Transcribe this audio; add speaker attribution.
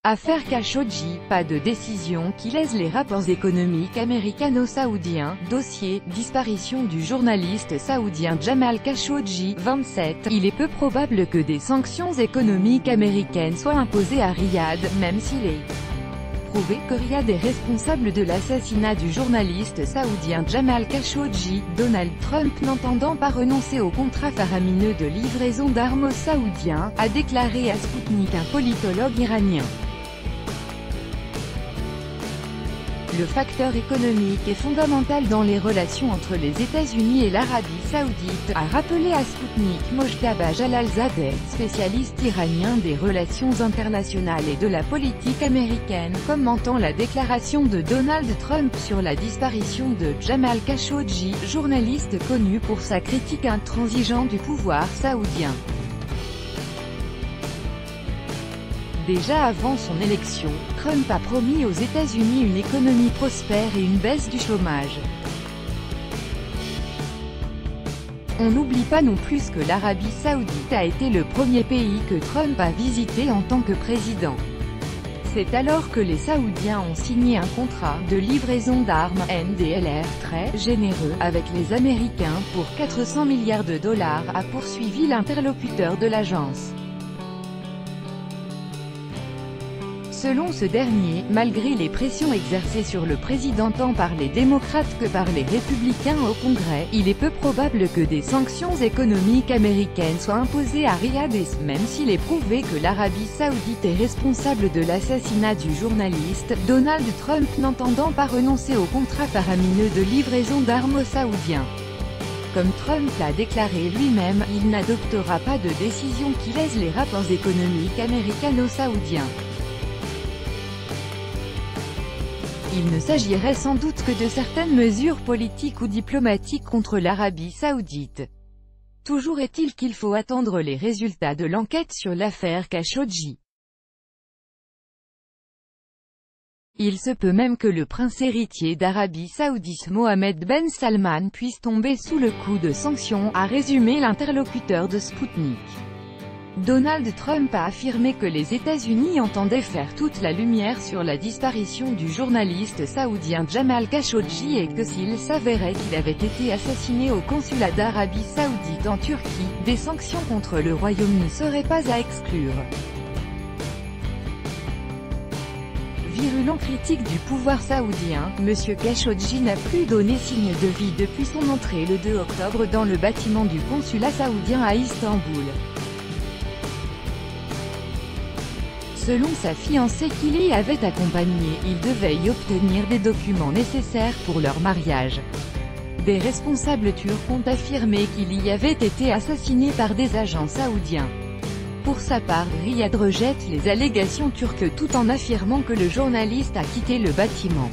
Speaker 1: Affaire Khashoggi, pas de décision qui lèse les rapports économiques américano-saoudiens. Dossier, disparition du journaliste saoudien Jamal Khashoggi, 27. Il est peu probable que des sanctions économiques américaines soient imposées à Riyad, même s'il est prouvé que Riyad est responsable de l'assassinat du journaliste saoudien Jamal Khashoggi. Donald Trump, n'entendant pas renoncer au contrat faramineux de livraison d'armes aux Saoudiens, a déclaré à Sputnik, un politologue iranien. Le facteur économique est fondamental dans les relations entre les États-Unis et l'Arabie Saoudite, a rappelé à Sputnik Mojtaba Jalalzadeh, spécialiste iranien des relations internationales et de la politique américaine, commentant la déclaration de Donald Trump sur la disparition de Jamal Khashoggi, journaliste connu pour sa critique intransigeante du pouvoir saoudien. Déjà avant son élection, Trump a promis aux États-Unis une économie prospère et une baisse du chômage. On n'oublie pas non plus que l'Arabie Saoudite a été le premier pays que Trump a visité en tant que président. C'est alors que les Saoudiens ont signé un contrat de livraison d'armes NDLR très généreux avec les Américains pour 400 milliards de dollars, a poursuivi l'interlocuteur de l'agence. Selon ce dernier, malgré les pressions exercées sur le président tant par les démocrates que par les républicains au Congrès, il est peu probable que des sanctions économiques américaines soient imposées à Riyad, et même s'il est prouvé que l'Arabie Saoudite est responsable de l'assassinat du journaliste, Donald Trump n'entendant pas renoncer au contrat faramineux de livraison d'armes aux Saoudiens. Comme Trump l'a déclaré lui-même, il n'adoptera pas de décision qui lèse les rapports économiques américano-saoudiens. Il ne s'agirait sans doute que de certaines mesures politiques ou diplomatiques contre l'Arabie Saoudite. Toujours est-il qu'il faut attendre les résultats de l'enquête sur l'affaire Khashoggi. Il se peut même que le prince héritier d'Arabie Saoudite Mohammed Ben Salman puisse tomber sous le coup de sanctions, a résumé l'interlocuteur de Sputnik. Donald Trump a affirmé que les États-Unis entendaient faire toute la lumière sur la disparition du journaliste saoudien Jamal Khashoggi et que s'il s'avérait qu'il avait été assassiné au consulat d'Arabie Saoudite en Turquie, des sanctions contre le Royaume ne seraient pas à exclure. Virulent critique du pouvoir saoudien, M. Khashoggi n'a plus donné signe de vie depuis son entrée le 2 octobre dans le bâtiment du consulat saoudien à Istanbul. Selon sa fiancée qui l'y avait accompagné, il devait y obtenir des documents nécessaires pour leur mariage. Des responsables turcs ont affirmé qu'il y avait été assassiné par des agents saoudiens. Pour sa part, Riyad rejette les allégations turques tout en affirmant que le journaliste a quitté le bâtiment.